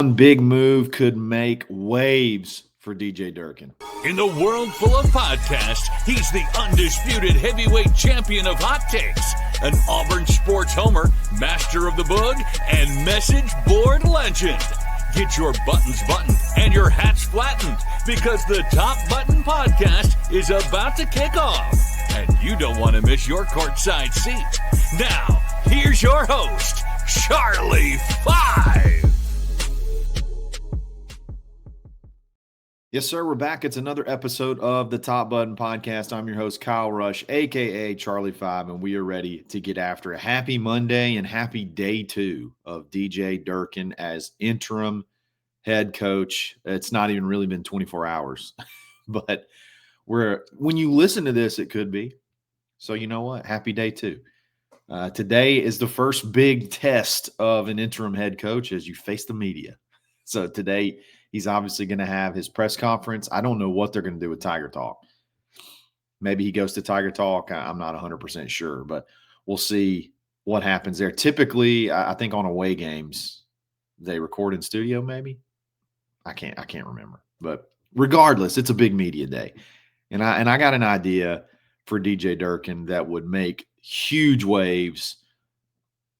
One big move could make waves for DJ Durkin. In the world full of podcasts, he's the undisputed heavyweight champion of hot takes, an Auburn sports homer, master of the boog, and message board legend. Get your buttons buttoned and your hats flattened because the Top Button Podcast is about to kick off. And you don't want to miss your courtside seat. Now, here's your host, Charlie Five. Yes, sir. We're back. It's another episode of the Top Button Podcast. I'm your host, Kyle Rush, a.k.a. Charlie Five, and we are ready to get after it. Happy Monday and happy day 2 of DJ Durkin as interim head coach. It's not even really been 24 hours, but when you listen to this, it could be. So you know what? Happy day 2. Today is the first big test of an interim head coach as you face the media. So today, he's obviously going to have his press conference. I don't know what they're going to do with Tiger Talk. Maybe he goes to Tiger Talk. I'm not 100% sure, but we'll see what happens there. Typically, I think on away games, they record in studio maybe. I can't remember. But regardless, it's a big media day. And I got an idea for DJ Durkin that would make huge waves,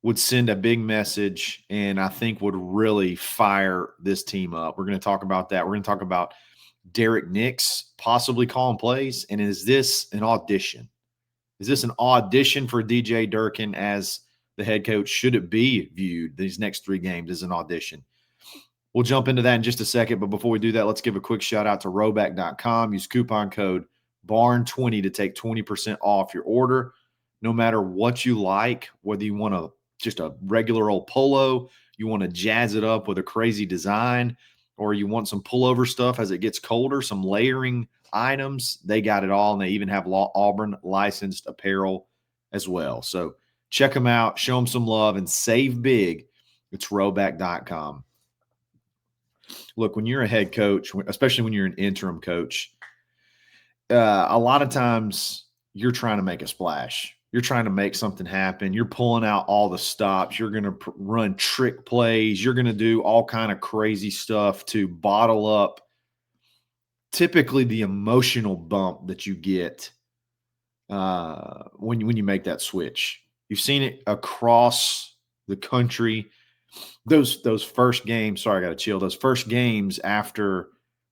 would send a big message, and I think would really fire this team up. We're going to talk about that. We're going to talk about Derrick Nix possibly calling plays, and is this an audition? Is this an audition for DJ Durkin as the head coach? Should it be viewed, these next 3 games, as an audition? We'll jump into that in just a second, but before we do that, let's give a quick shout-out to Rhoback.com. Use coupon code BARN20 to take 20% off your order, no matter what you like, whether you want just a regular old polo, you want to jazz it up with a crazy design, or you want some pullover stuff as it gets colder, some layering items. They got it all, and they even have Auburn licensed apparel as well. So check them out, show them some love, and save big. It's Rhoback.com. Look, when you're a head coach, especially when you're an interim coach, a lot of times you're trying to make a splash. You're trying to make something happen. You're pulling out all the stops. You're going to run trick plays. You're going to do all kind of crazy stuff to bottle up typically the emotional bump that you get when you make that switch. You've seen it across the country. Those first games, sorry, I got to chill. Those first games after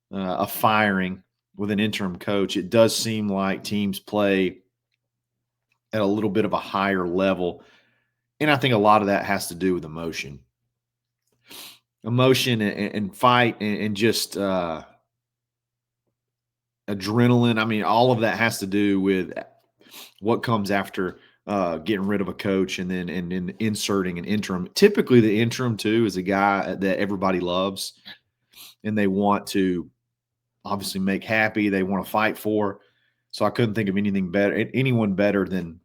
a firing with an interim coach, it does seem like teams play at a little bit of a higher level. And I think a lot of that has to do with emotion and fight and just adrenaline. I mean, all of that has to do with what comes after getting rid of a coach and then inserting an interim. Typically the interim too is a guy that everybody loves and they want to obviously make happy. They want to fight for. So I couldn't think of anyone better than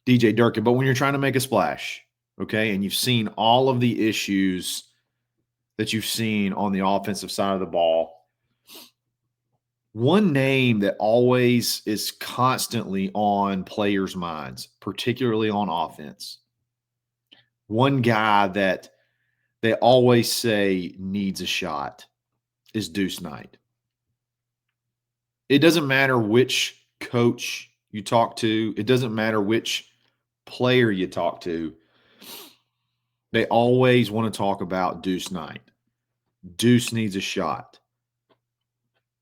DJ Durkin. But when you're trying to make a splash, okay, and you've seen all of the issues that you've seen on the offensive side of the ball, one name that always is constantly on players' minds, particularly on offense, one guy that they always say needs a shot, is Deuce Knight. It doesn't matter which coach you talk to. It doesn't matter which player you talk to. They always want to talk about Deuce Knight. Deuce needs a shot.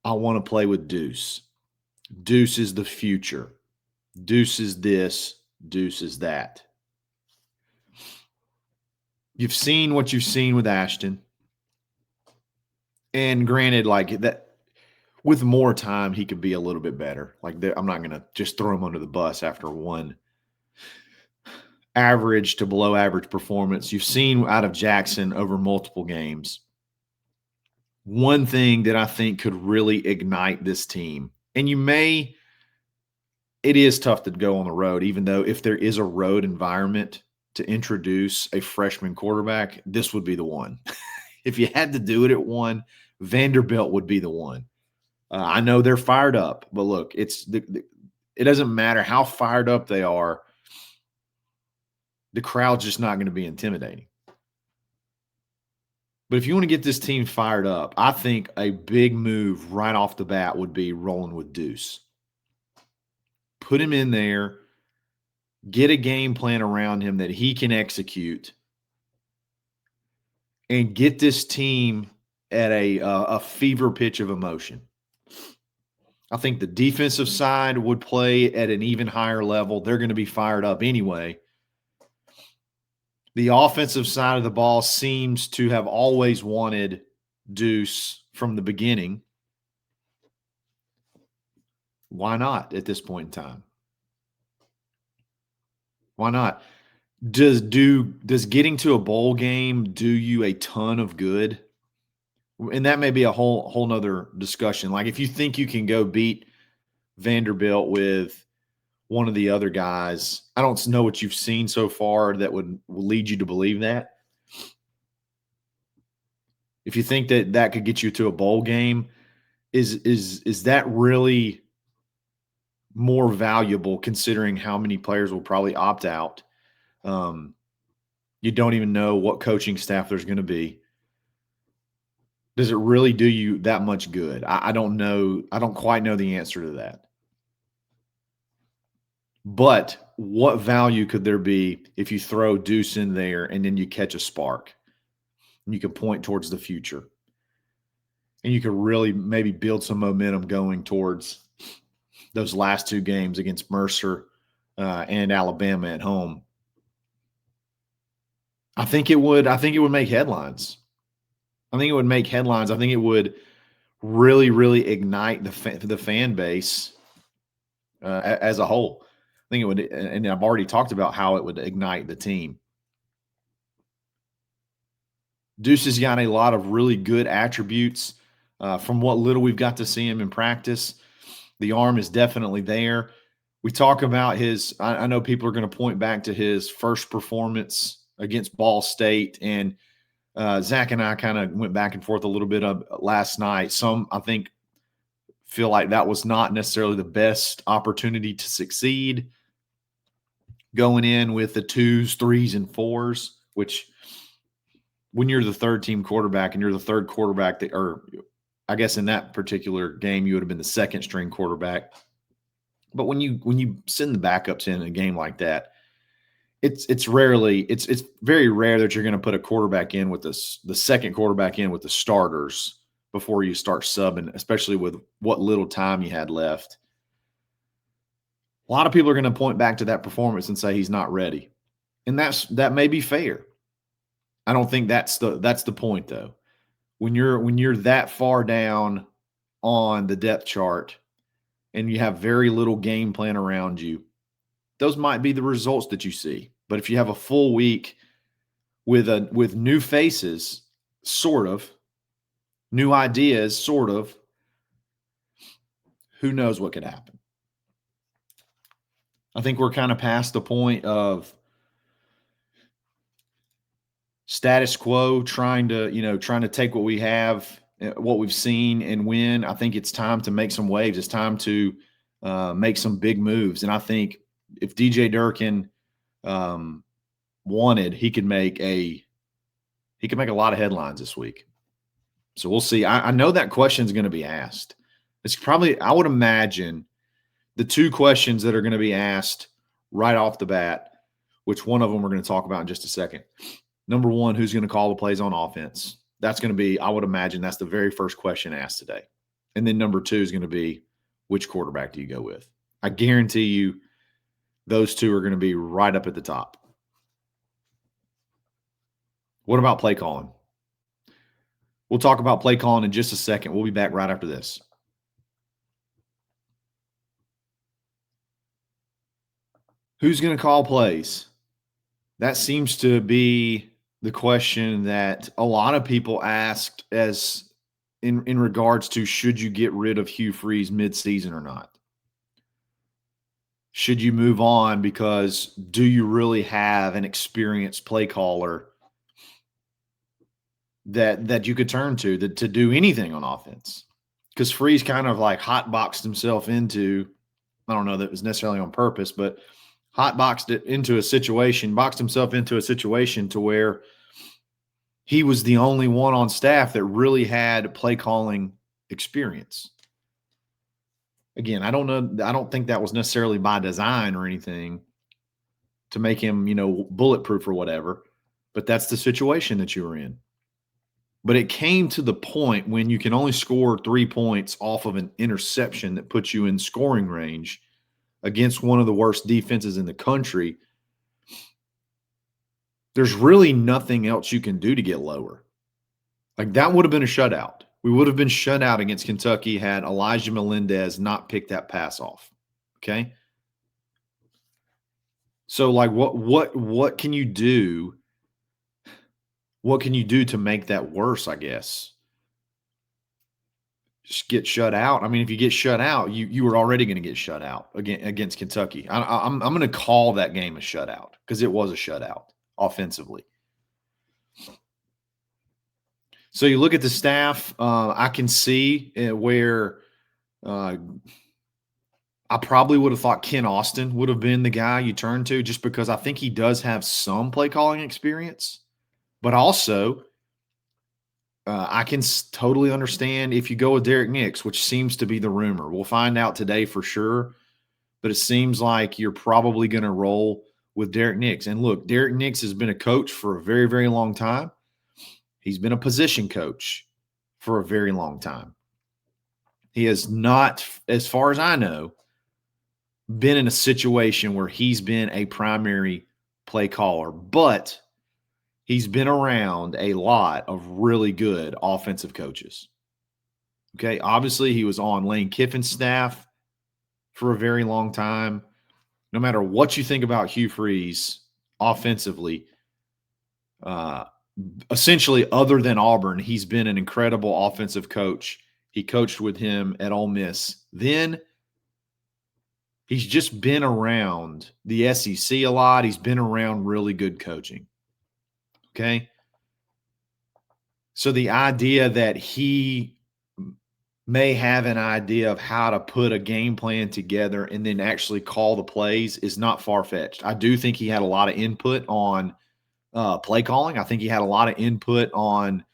I want to play with Deuce. Deuce is the future. Deuce is this. Deuce is that. You've seen what you've seen with Ashton. And granted, like that, with more time, he could be a little bit better. Like I'm not going to just throw him under the bus after one average to below average performance you've seen out of Jackson over multiple games. One thing that I think could really ignite this team, and it is tough to go on the road, even though if there is a road environment to introduce a freshman quarterback, this would be the one. If you had to do it at one, Vanderbilt would be the one. I know they're fired up, but look, it doesn't matter how fired up they are. The crowd's just not going to be intimidating. But if you want to get this team fired up, I think a big move right off the bat would be rolling with Deuce. Put him in there, get a game plan around him that he can execute, and get this team at a fever pitch of emotion. I think the defensive side would play at an even higher level. They're going to be fired up anyway. The offensive side of the ball seems to have always wanted Deuce from the beginning. Why not at this point in time? Why not? Does getting to a bowl game do you a ton of good? And that may be a whole nother discussion. Like if you think you can go beat Vanderbilt with one of the other guys, I don't know what you've seen so far that would lead you to believe that. If you think that could get you to a bowl game, is that really more valuable considering how many players will probably opt out? You don't even know what coaching staff there's going to be. Does it really do you that much good? I don't know. I don't quite know the answer to that. But what value could there be if you throw Deuce in there and then you catch a spark and you can point towards the future and you could really maybe build some momentum going towards those last two games against Mercer and Alabama at home? I think it would make headlines. I think it would make headlines. I think it would really, really ignite the fan base as a whole. I think it would, and I've already talked about how it would ignite the team. Deuce has got a lot of really good attributes from what little we've got to see him in practice. The arm is definitely there. We talk about I know people are going to point back to his first performance against Ball State, and Zach and I kind of went back and forth a little bit last night. Some, I think, feel like that was not necessarily the best opportunity to succeed going in with the 2s, 3s, and 4s, which when you're the third team quarterback and you're the third quarterback or I guess in that particular game, you would have been the second string quarterback. But when you send the backups in a game like that, it's very rare that you're going to put a quarterback in with the second quarterback in with the starters before you start subbing, especially with what little time you had left. A lot of people are going to point back to that performance and say he's not ready. And that may be fair. I don't think that's the point though. When you're that far down on the depth chart and you have very little game plan around you, those might be the results that you see. But if you have a full week with new faces, sort of, new ideas, sort of, who knows what could happen? I think we're kind of past the point of status quo, trying to take what we have, what we've seen and win. I think it's time to make some waves. It's time to make some big moves. And I think if DJ Durkin wanted, he could make a lot of headlines this week. So we'll see. I know that question is going to be asked. It's probably, I would imagine, the two questions that are going to be asked right off the bat, which one of them we're going to talk about in just a second. Number one, who's going to call the plays on offense? That's going to be, I would imagine, that's the very first question asked today. And then number two is going to be, which quarterback do you go with? I guarantee you those two are going to be right up at the top. What about play calling? We'll talk about play calling in just a second. We'll be back right after this. Who's going to call plays? That seems to be the question that a lot of people asked as in regards to, should you get rid of Hugh Freeze midseason or not? Should you move on because do you really have an experienced play caller that you could turn to do anything on offense? Because Freeze kind of like hotboxed himself into, I don't know that it was necessarily on purpose, but boxed himself into a situation to where he was the only one on staff that really had play calling experience. Again, I don't know. I don't think that was necessarily by design or anything to make him, bulletproof or whatever, but that's the situation that you were in. But it came to the point when you can only score 3 points off of an interception that puts you in scoring range against one of the worst defenses in the country. There's really nothing else you can do to get lower. Like, that would have been a shutout. We would have been shut out against Kentucky had Elijah Melendez not picked that pass off. Okay? So, like, what can you do? What can you do to make that worse, I guess? Just get shut out. I mean, if you get shut out, you were already going to get shut out against Kentucky. I'm going to call that game a shutout because it was a shutout offensively. So you look at the staff. I can see where I probably would have thought Ken Austin would have been the guy you turn to, just because I think he does have some play calling experience. But also, I can totally understand if you go with Derrick Nix, which seems to be the rumor. We'll find out today for sure. But it seems like you're probably going to roll with Derrick Nix. And look, Derrick Nix has been a coach for a very, very long time. He's been a position coach for a very long time. He has not, as far as I know, been in a situation where he's been a primary play caller, but he's been around a lot of really good offensive coaches. Okay, obviously he was on Lane Kiffin's staff for a very long time. No matter what you think about Hugh Freeze offensively, essentially, other than Auburn, he's been an incredible offensive coach. He coached with him at Ole Miss. Then he's just been around the SEC a lot. He's been around really good coaching. Okay? So the idea that he may have an idea of how to put a game plan together and then actually call the plays is not far-fetched. I do think he had a lot of input on play calling. I think he had a lot of input on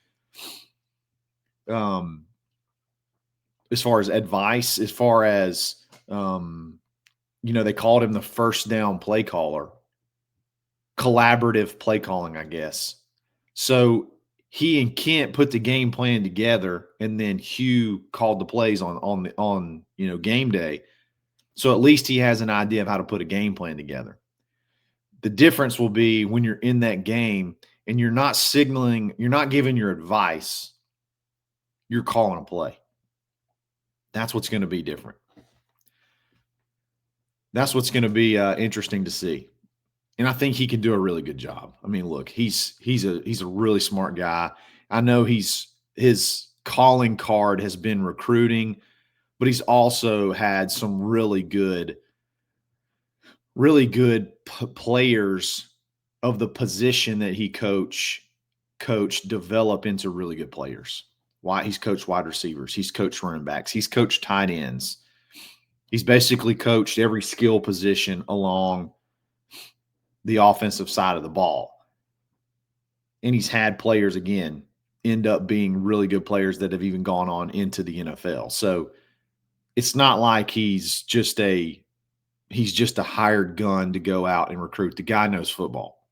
as far as advice, as far as they called him the first down play caller, collaborative play calling, I guess. So he and Kent put the game plan together, and then Hugh called the plays on game day. So at least he has an idea of how to put a game plan together. The difference will be when you're in that game and you're not signaling, you're not giving your advice, you're calling a play. That's what's going to be different. That's what's going to be interesting to see. And I think he can do a really good job. I mean, look, he's a really smart guy. I know his calling card has been recruiting, but he's also had some really good players of the position that he coached develop into really good players. Why? He's coached wide receivers. He's coached running backs. He's coached tight ends. He's basically coached every skill position along the offensive side of the ball. And he's had players, again, end up being really good players that have even gone on into the NFL. So it's not like he's just a hired gun to go out and recruit. The guy knows football.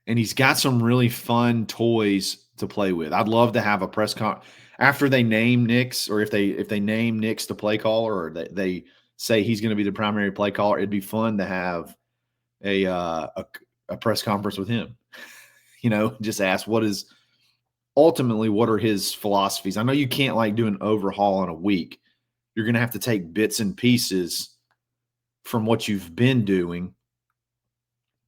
And he's got some really fun toys to play with. I'd love to have a press conference after they name Nix, or if they name Nix the play caller, or they say he's going to be the primary play caller. It'd be fun to have a press conference with him. Just ask what are his philosophies. I know you can't do an overhaul in a week. You're going to have to take bits and pieces from what you've been doing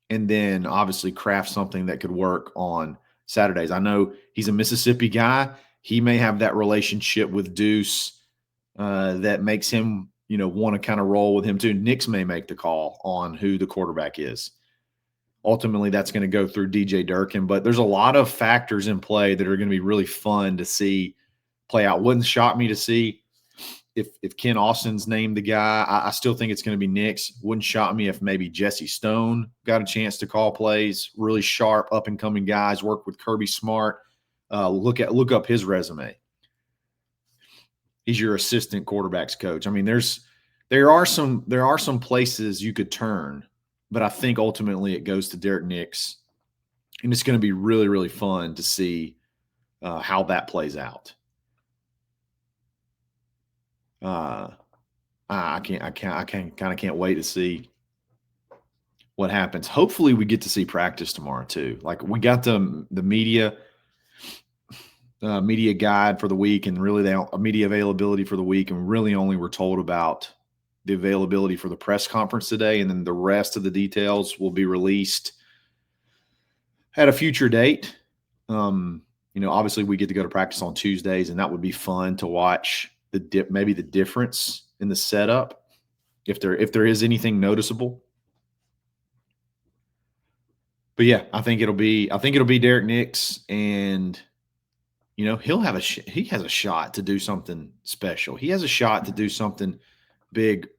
and then obviously craft something that could work on Saturdays. I know he's a Mississippi guy. He may have that relationship with Deuce that makes him, want to kind of roll with him too. Nix may make the call on who the quarterback is. Ultimately, that's going to go through DJ Durkin, but there's a lot of factors in play that are going to be really fun to see play out. Wouldn't shock me to see if Ken Austin's named the guy, I still think it's going to be Nix. Wouldn't shock me if maybe Jesse Stone got a chance to call plays. Really sharp, up and coming guys. Work with Kirby Smart. Look up his resume. He's your assistant quarterbacks coach. I mean, there are some places you could turn, but I think ultimately it goes to Derrick Nix, and it's going to be really, really fun to see how that plays out. I can't wait to see what happens. Hopefully we get to see practice tomorrow too. Like, we got the media guide for the week, and really the media availability for the week, and really only were told about the availability for the press conference today, and then the rest of the details will be released at a future date. Obviously we get to go to practice on Tuesdays, and that would be fun to watch maybe the difference in the setup, if there is anything noticeable. But yeah, I think it'll be Derrick Nix, and he has a shot to do something special. He has a shot to do something big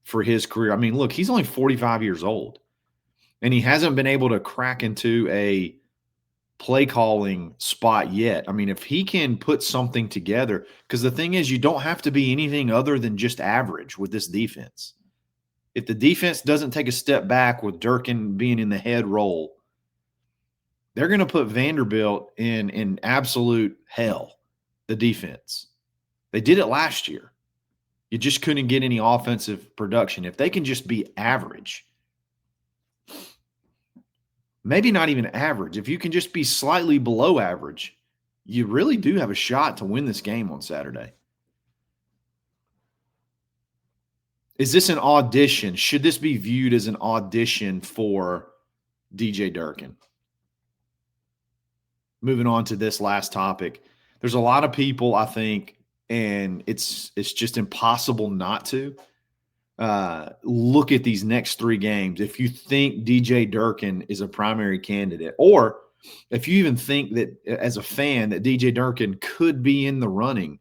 for his career. I mean, look, he's only 45 years old, and he hasn't been able to crack into a play calling spot yet. I mean, if he can put something together, because the thing is, you don't have to be anything other than just average with this defense. If the defense doesn't take a step back with Durkin being in the head role, they're going to put Vanderbilt in absolute hell, the defense. They did it last year. You just couldn't get any offensive production. If they can just be average, maybe not even average, if you can just be slightly below average, you really do have a shot to win this game on Saturday. Is this an audition? Should this be viewed as an audition for DJ Durkin? Moving on to this last topic, there's a lot of people, I think, and it's just impossible not to look at these next three games. If you think DJ Durkin is a primary candidate, or if you even think that as a fan that DJ Durkin could be in the running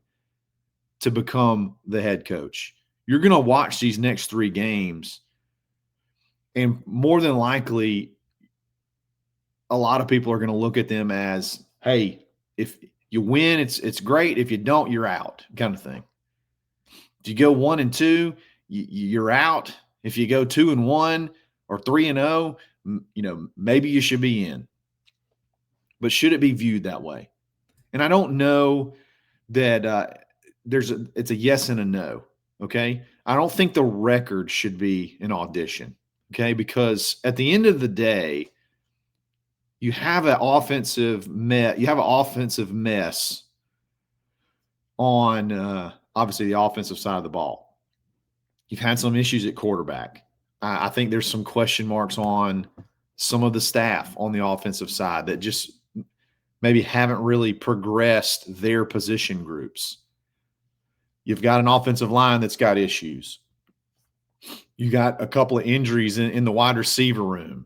to become the head coach, you're going to watch these next three games, and more than likely, a lot of people are going to look at them as, hey, if you win, it's great. If you don't, you're out, kind of thing. If you go 1-2, you're out. If you go 2-1 or 3-0, maybe you should be in. But should it be viewed that way? And I don't know that it's a yes and a no. Okay, I don't think the record should be an audition. Okay, because at the end of the day, you have an offensive mess on obviously the offensive side of the ball. You've had some issues at quarterback. I think there's some question marks on some of the staff on the offensive side that just maybe haven't really progressed their position groups. You've got an offensive line that's got issues. You got a couple of injuries in the wide receiver room.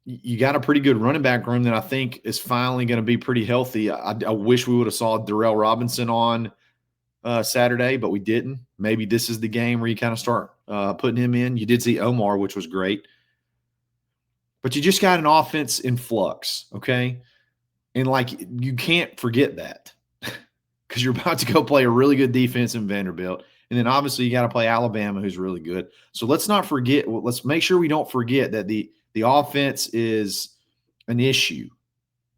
You got a pretty good running back room that I think is finally going to be pretty healthy. I wish we would have saw Darrell Robinson on Saturday, but we didn't. Maybe this is the game where you kind of start putting him in. You did see Omar, which was great. But you just got an offense in flux, okay? And, you can't forget that because you're about to go play a really good defense in Vanderbilt. And then, obviously, you got to play Alabama, who's really good. So let's not forget – let's make sure we don't forget that the offense is an issue,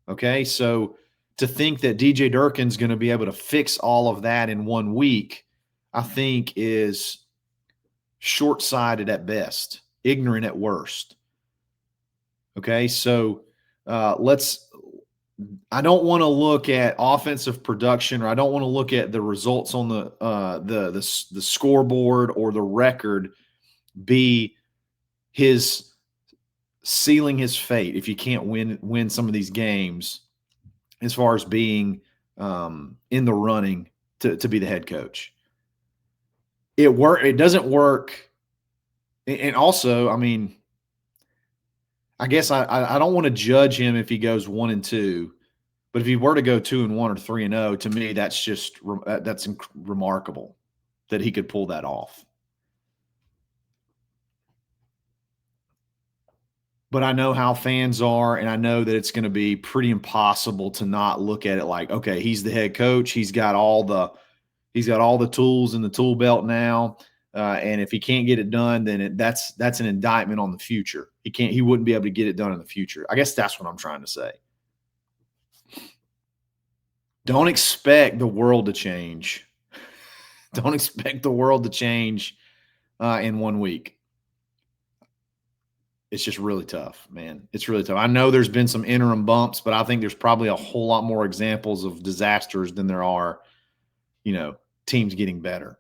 okay? So to think that DJ Durkin's going to be able to fix all of that in 1 week, I think is short-sighted at best, ignorant at worst. Okay, so I don't want to look at offensive production, or I don't want to look at the results on the scoreboard or the record be his sealing his fate if you can't win some of these games as far as being in the running to be the head coach. It doesn't work. And also, I mean, I guess I don't want to judge him if he goes 1-2, But if he were to go 2-1 or 3-0, to me, that's just remarkable that he could pull that off. But I know how fans are, and I know that it's going to be pretty impossible to not look at it like, okay, he's the head coach. He's got all the tools in the tool belt now. And if he can't get it done, then that's an indictment on the future. He wouldn't be able to get it done in the future. I guess that's what I'm trying to say. Don't expect the world to change. Don't expect the world to change in 1 week. It's just really tough, man. It's really tough. I know there's been some interim bumps, but I think there's probably a whole lot more examples of disasters than there are, teams getting better.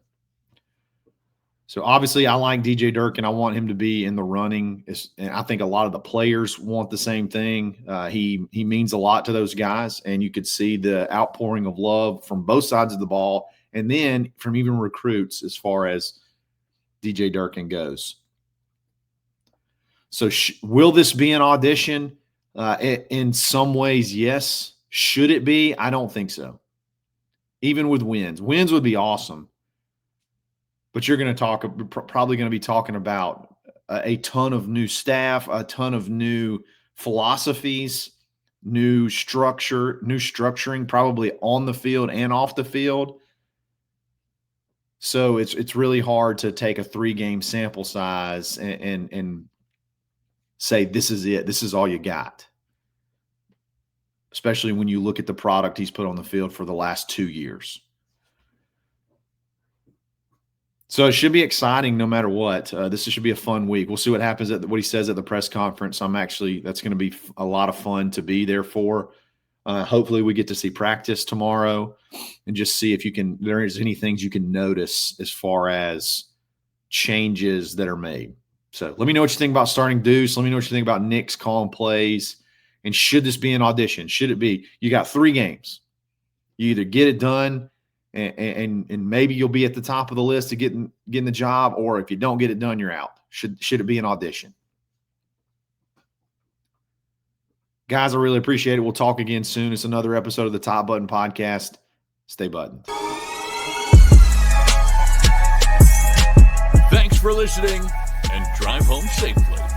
So obviously I like DJ Durkin. I want him to be in the running. And I think a lot of the players want the same thing. He means a lot to those guys, and you could see the outpouring of love from both sides of the ball, and then from even recruits as far as DJ Durkin goes. So will this be an audition? In some ways, yes. Should it be? I don't think so. Even with wins. Wins would be awesome. But you're going to probably going to be talking about a ton of new staff, a ton of new philosophies, new structuring, probably on the field and off the field. So it's really hard to take a 3-game sample size and say, this is it. This is all you got. Especially when you look at the product he's put on the field for the last 2 years. So it should be exciting no matter what. This should be a fun week. We'll see what happens what he says at the press conference. That's going to be a lot of fun to be there for. Hopefully we get to see practice tomorrow and just see if there's any things you can notice as far as changes that are made. So let me know what you think about starting Deuce. Let me know what you think about Nix calling plays. And should this be an audition? Should it be? You got 3 games. You either get it done and maybe you'll be at the top of the list to getting the job, or if you don't get it done, you're out. Should it be an audition? Guys, I really appreciate it. We'll talk again soon. It's another episode of the Top Button Podcast. Stay buttoned. Thanks for listening, and drive home safely.